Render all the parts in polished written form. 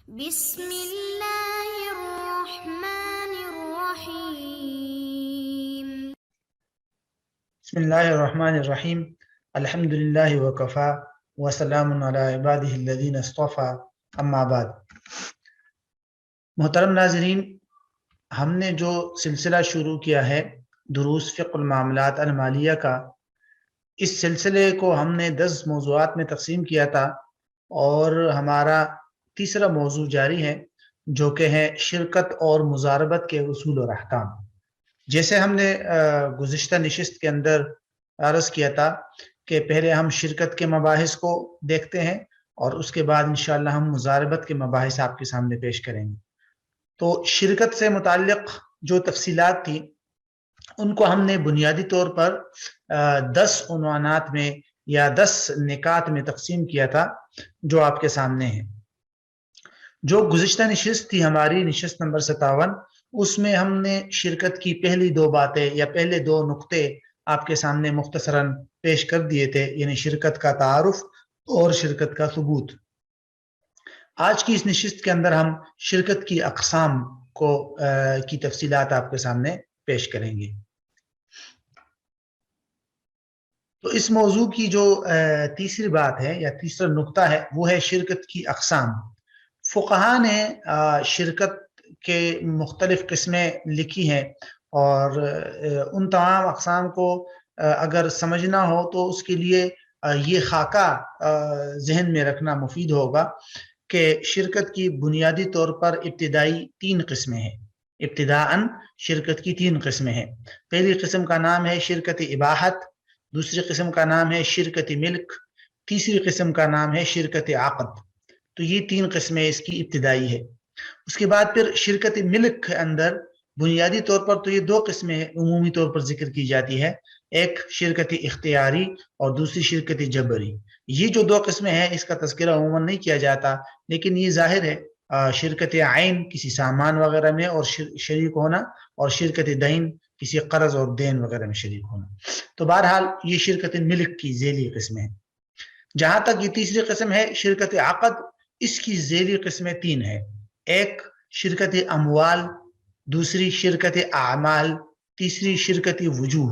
بسم اللہ الرحمن الرحیم بسم اللہ الرحمن الرحیم الحمد للہ وکفا وسلام علی عبادہ الذین اصطفیٰ اما بعد۔ محترم ناظرین، ہم نے جو سلسلہ شروع کیا ہے دروس فقہ المعاملات المالیہ کا، اس سلسلے کو ہم نے 10 موضوعات میں تقسیم کیا تھا اور ہمارا تیسرا موضوع جاری ہے جو کہ ہے شرکت اور مضاربت کے اصول اور احکام۔ جیسے ہم نے گزشتہ نشست کے اندر عرض کیا تھا کہ پہلے ہم شرکت کے مباحث کو دیکھتے ہیں اور اس کے بعد انشاءاللہ ہم مضاربت کے مباحث آپ کے سامنے پیش کریں گے۔ تو شرکت سے متعلق جو تفصیلات تھی ان کو ہم نے بنیادی طور پر 10 عنوانات میں یا 10 نکات میں تقسیم کیا تھا جو آپ کے سامنے ہیں۔ جو گزشتہ نشست تھی ہماری نشست نمبر 57، اس میں ہم نے شرکت کی پہلی 2 باتیں یا پہلے 2 نقطے آپ کے سامنے مختصراً پیش کر دیے تھے، یعنی شرکت کا تعارف اور شرکت کا ثبوت۔ آج کی اس نشست کے اندر ہم شرکت کی اقسام کی تفصیلات آپ کے سامنے پیش کریں گے۔ تو اس موضوع کی جو تیسری بات ہے یا تیسرا نقطہ ہے وہ ہے شرکت کی اقسام۔ فقہا نے شرکت کے مختلف قسمیں لکھی ہیں اور ان تمام اقسام کو اگر سمجھنا ہو تو اس کے لیے یہ خاکہ ذہن میں رکھنا مفید ہوگا کہ شرکت کی بنیادی طور پر ابتدائی 3 قسمیں ہیں۔ ابتداءً شرکت کی 3 قسمیں ہیں۔ پہلی قسم کا نام ہے شرکت اباحت، دوسری قسم کا نام ہے شرکت ملک، تیسری قسم کا نام ہے شرکت عقد۔ تو یہ 3 قسمیں اس کی ابتدائی ہے۔ اس کے بعد پھر شرکت ملک کے اندر بنیادی طور پر تو یہ 2 قسمیں عمومی طور پر ذکر کی جاتی ہے، ایک شرکت اختیاری اور دوسری شرکت جبری۔ یہ جو 2 قسمیں ہیں اس کا تذکرہ عموماً نہیں کیا جاتا، لیکن یہ ظاہر ہے شرکت عین کسی سامان وغیرہ میں اور شریک ہونا، اور شرکت دین کسی قرض اور دین وغیرہ میں شریک ہونا۔ تو بہرحال یہ شرکت ملک کی ذیلی قسمیں ہیں۔ جہاں تک یہ تیسری قسم ہے شرکت عقد، اس کی ذیلی قسمیں 3 ہیں، ایک شرکت اموال، دوسری شرکت اعمال، تیسری شرکت وجوہ۔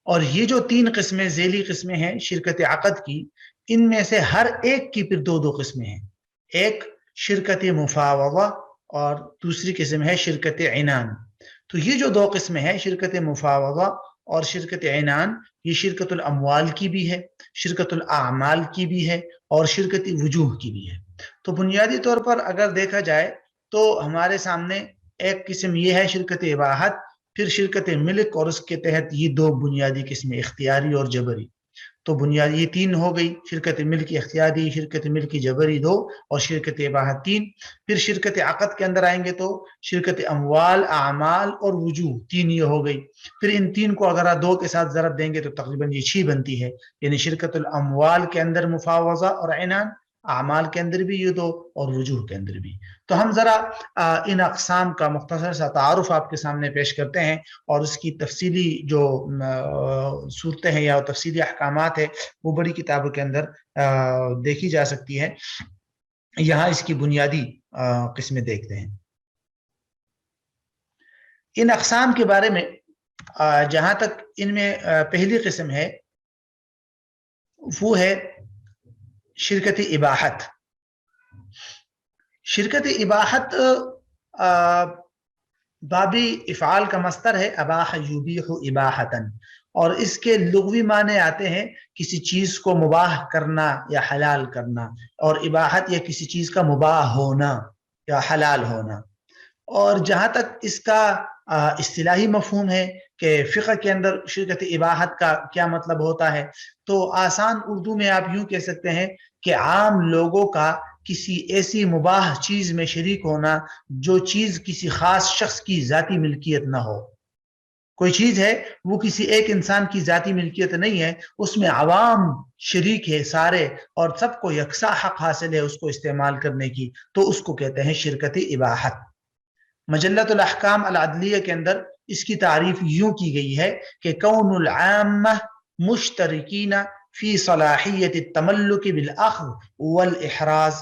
اور یہ جو 3 قسمیں ذیلی قسمیں ہیں شرکت عقد کی، ان میں سے ہر ایک کی پھر 2 قسمیں ہیں، ایک شرکت مفاوضہ اور دوسری قسم ہے شرکت عنان۔ تو یہ جو 2 قسمیں ہیں شرکت مفاوضہ اور شرکت عنان، یہ شرکت الاموال کی بھی ہے، شرکت الاعمال کی بھی ہے اور شرکت وجوہ کی بھی ہے۔ تو بنیادی طور پر اگر دیکھا جائے تو ہمارے سامنے ایک قسم یہ ہے شرکت اباحت، پھر شرکت ملک اور اس کے تحت یہ 2 بنیادی قسمیں اختیاری اور جبری۔ تو بنیادی یہ 3 ہو گئی، شرکت ملک اختیاری، شرکت ملک جبری 2 اور شرکت اباحت 3۔ پھر شرکت عقد کے اندر آئیں گے تو شرکت اموال، اعمال اور وجوہ 3 یہ ہو گئی۔ پھر ان 3 کو اگر 2 کے ساتھ ضرب دیں گے تو تقریباً یہ 6 بنتی ہے، یعنی شرکت الاموال کے اندر مفاوضہ اور عنان، اعمال کے اندر بھی یہ 2 اور وجوہ کے اندر بھی۔ تو ہم ذرا ان اقسام کا مختصر سا تعارف آپ کے سامنے پیش کرتے ہیں اور اس کی تفصیلی جو صورتیں ہیں یا تفصیلی احکامات ہیں وہ بڑی کتابوں کے اندر دیکھی جا سکتی ہے۔ یہاں اس کی بنیادی قسمیں دیکھتے ہیں۔ ان اقسام کے بارے میں جہاں تک ان میں پہلی قسم ہے وہ ہے شرکت اباحت۔ شرکت اباحت بابی افعال کا مصدر ہے اباح یبیح اباحتن، اور اس کے لغوی معنی آتے ہیں کسی چیز کو مباح کرنا یا حلال کرنا، اور اباحت یا کسی چیز کا مباح ہونا یا حلال ہونا۔ اور جہاں تک اس کا اصطلاحی مفہوم ہے کہ فقہ کے اندر شرکت اباحت کا کیا مطلب ہوتا ہے، تو آسان اردو میں آپ یوں کہہ سکتے ہیں کہ عام لوگوں کا کسی ایسی مباح چیز میں شریک ہونا جو چیز کسی خاص شخص کی ذاتی ملکیت نہ ہو۔ کوئی چیز ہے وہ کسی ایک انسان کی ذاتی ملکیت نہیں ہے، اس میں عوام شریک ہے سارے اور سب کو یکساں حق حاصل ہے اس کو استعمال کرنے کی، تو اس کو کہتے ہیں شرکت اباحت۔ مجلۃ الاحکام العدلیہ کے اندر اس کی تعریف یوں کی گئی ہے کہ کون العامہ مشترکین فی صلاحیت التملک بالاخذ والاحراز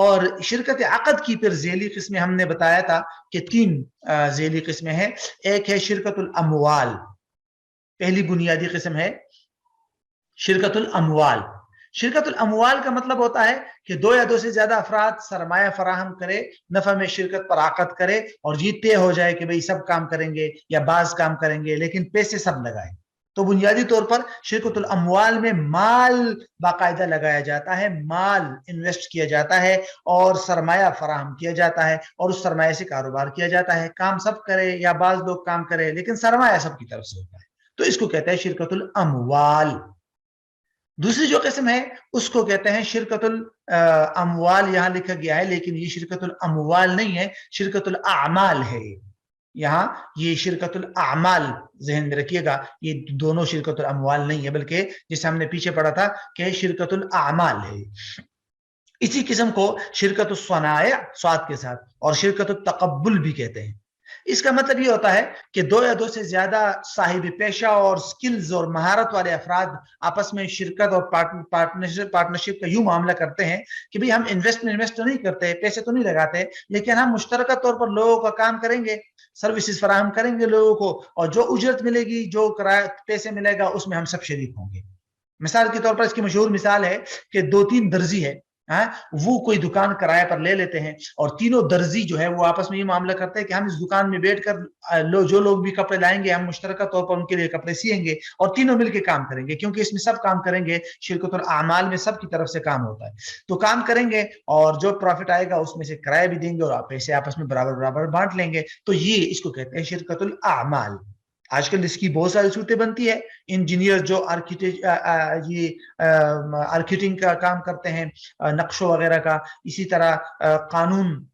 اور شرکت عقد کی پھر ذیلی قسمیں ہم نے بتایا تھا کہ 3 ذیلی قسمیں ہیں. ایک ہے شرکت الاموال، پہلی بنیادی قسم ہے شرکت الاموال. شرکت الاموال کا مطلب ہوتا ہے کہ 2 یا 2 سے زیادہ افراد سرمایہ فراہم کرے، نفع میں شرکت پر عقد کرے اور یہ طے ہو جائے کہ بھئی سب کام کریں گے یا بعض کام کریں گے لیکن پیسے سب لگائیں. تو بنیادی طور پر شرکت الاموال میں مال باقاعدہ لگایا جاتا ہے، مال انویسٹ کیا جاتا ہے اور سرمایہ فراہم کیا جاتا ہے اور اس سرمایہ سے کاروبار کیا جاتا ہے. کام سب کرے یا بعض لوگ کام کرے لیکن سرمایہ سب کی طرف سے ہوتا ہے، تو اس کو کہتے ہیں شرکت الاموال. دوسری جو قسم ہے اس کو کہتے ہیں شرکت الاموال، یہاں لکھا گیا ہے لیکن یہ شرکت الاموال نہیں ہے، شرکت الاعمال ہے. یہاں یہ شرکت الاعمال ذہن میں رکھیے گا، یہ دونوں شرکت الاموال نہیں ہے بلکہ جسے ہم نے پیچھے پڑھا تھا کہ شرکت الاعمال ہے. اسی قسم کو شرکت الصنائع صاد کے ساتھ اور شرکت التقبل بھی کہتے ہیں. اس کا مطلب یہ ہوتا ہے کہ 2 یا 2 سے زیادہ صاحب پیشہ اور سکلز اور مہارت والے افراد آپس میں شرکت اور پارٹنرشپ کا یوں معاملہ کرتے ہیں کہ بھئی ہم انویسٹ تو نہیں کرتے، پیسے تو نہیں لگاتے، لیکن ہم مشترکہ طور پر لوگوں کا کام کریں گے، سروسز فراہم کریں گے لوگوں کو، اور جو اجرت ملے گی، جو کرایہ پیسے ملے گا، اس میں ہم سب شریک ہوں گے. مثال کے طور پر اس کی مشہور مثال ہے کہ 2-3 درزی ہے، وہ کوئی دکان کرایہ پر لے لیتے ہیں اور تینوں درزی جو ہے وہ آپس میں یہ معاملہ کرتے ہیں کہ ہم اس دکان میں بیٹھ کر جو لوگ بھی کپڑے لائیں گے ہم مشترکہ طور پر ان کے لیے کپڑے سیئیں گے اور تینوں مل کے کام کریں گے، کیونکہ اس میں سب کام کریں گے. شرکت الاعمال میں سب کی طرف سے کام ہوتا ہے، تو کام کریں گے اور جو پروفٹ آئے گا اس میں سے کرایہ بھی دیں گے اور پیسے آپس میں برابر برابر بانٹ لیں گے. تو یہ اس کو کہتے ہیں شرکت الاعمال. آج کل اس کی بہت ساری صورتیں بنتی ہے. انجینئر جو آرکیٹیکٹنگ کا کام کرتے ہیں، نقشوں وغیرہ کا، اسی طرح قانون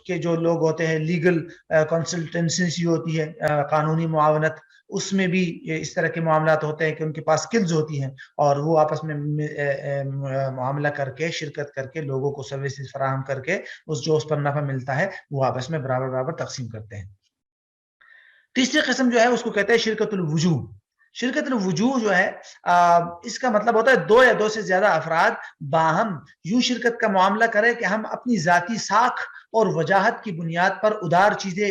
کے جو لوگ ہوتے ہیں، لیگل کنسلٹنسی ہوتی ہے، قانونی معاونت، اس میں بھی اس طرح کے معاملات ہوتے ہیں کہ ان کے پاس سکلز ہوتی ہیں اور وہ آپس میں معاملہ کر کے، شرکت کر کے، لوگوں کو سروسز فراہم کر کے اس پر نفع ملتا ہے وہ آپس میں برابر برابر تقسیم کرتے ہیں. تیسری قسم جو ہے اس کو کہتے ہیں شرکت الوجوہ. شرکت الوجوہ جو ہے اس کا مطلب ہوتا ہے 2 یا 2 سے زیادہ افراد باہم یوں شرکت کا معاملہ کرے کہ ہم اپنی ذاتی ساکھ اور وجاہت کی بنیاد پر ادار چیزیں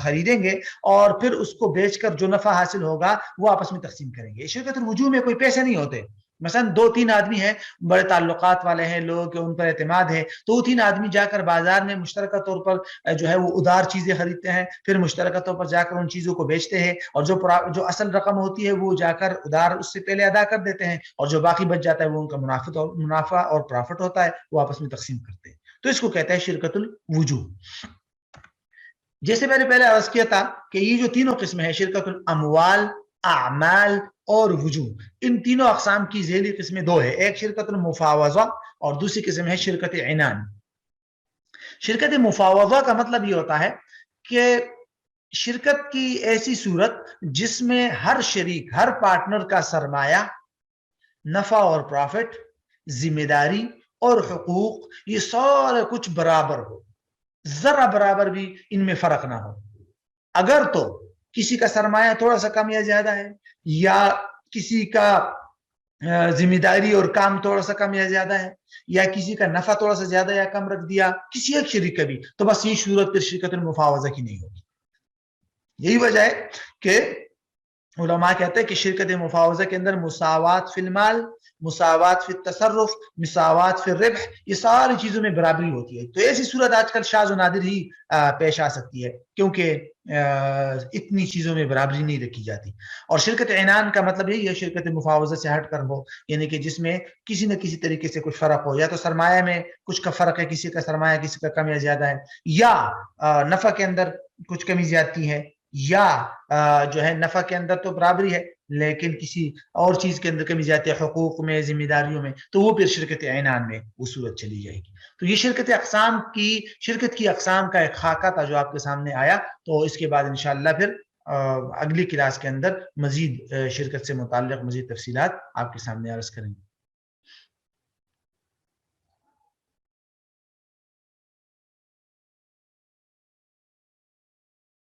خریدیں گے اور پھر اس کو بیچ کر جو نفع حاصل ہوگا وہ آپس میں تقسیم کریں گے. شرکت الوجوہ میں کوئی پیسے نہیں ہوتے. مثلا 2-3 آدمی ہیں، بڑے تعلقات والے ہیں لوگ، ان پر اعتماد ہے، تو وہ 3 آدمی جا کر بازار میں مشترکہ طور پر جو ہے وہ ادار چیزیں خریدتے ہیں، پھر مشترکہ طور پر جا کر ان چیزوں کو بیچتے ہیں اور جو اصل رقم ہوتی ہے وہ جا کر ادار اس سے پہلے ادا کر دیتے ہیں اور جو باقی بچ جاتا ہے وہ ان کا منافع اور پرافٹ ہوتا ہے، وہ آپس میں تقسیم کرتے ہیں. تو اس کو کہتے ہیں شرکت الوجوہ. جیسے میں نے پہلے عرض کیا تھا کہ یہ جو تینوں قسمیں ہیں، شرکت الاموال، اعمال اور وجوہ، ان تینوں اقسام کی ذیلی قسمیں 2 ہیں. ایک شرکت المفاوضہ اور دوسری قسم ہے شرکت عنان. شرکت مفاوضہ کا مطلب یہ ہوتا ہے کہ شرکت کی ایسی صورت جس میں ہر شریک، ہر پارٹنر کا سرمایہ، نفع اور پرافٹ، ذمہ داری اور حقوق، یہ سارا کچھ برابر ہو، ذرا برابر بھی ان میں فرق نہ ہو. اگر تو کسی کا سرمایہ تھوڑا سا کم یا زیادہ ہے یا کسی کا ذمہ داری اور کام تھوڑا سا کم یا زیادہ ہے یا کسی کا نفع تھوڑا سا زیادہ یا کم رکھ دیا کسی ایک شریک کا بھی، تو بس یہ صورت پھر شرکت المفاوضہ کی نہیں ہوگی. یہی وجہ ہے کہ علماء کہتے ہیں کہ شرکت مفاوضہ کے اندر مساوات فی المال، مساوات فی التصرف، مساوات فی الربح، یہ ساری چیزوں میں برابری ہوتی ہے. تو ایسی صورت آج کل شاذ و نادر ہی پیش آ سکتی ہے کیونکہ اتنی چیزوں میں برابری نہیں رکھی جاتی. اور شرکت عنان کا مطلب یہی ہے شرکت مفاوضہ سے ہٹ کر ہو، یعنی کہ جس میں کسی نہ کسی طریقے سے کچھ فرق ہو، یا تو سرمایہ میں کچھ کا فرق ہے، کسی کا سرمایہ کسی کا کم یا زیادہ ہے، یا نفع کے اندر کچھ کمی زیادتی ہے، یا جو ہے نفع کے اندر تو برابری ہے لیکن کسی اور چیز کے اندر کمی زیادتی ہے، حقوق میں، ذمہ داریوں میں، تو وہ پھر شرکت عنان میں وہ صورت چلی جائے گی. تو یہ شرکت کی اقسام کا ایک خاکہ تھا جو آپ کے سامنے آیا. تو اس کے بعد انشاءاللہ پھر اگلی کلاس کے اندر مزید شرکت سے متعلق مزید تفصیلات آپ کے سامنے عرض کریں گے.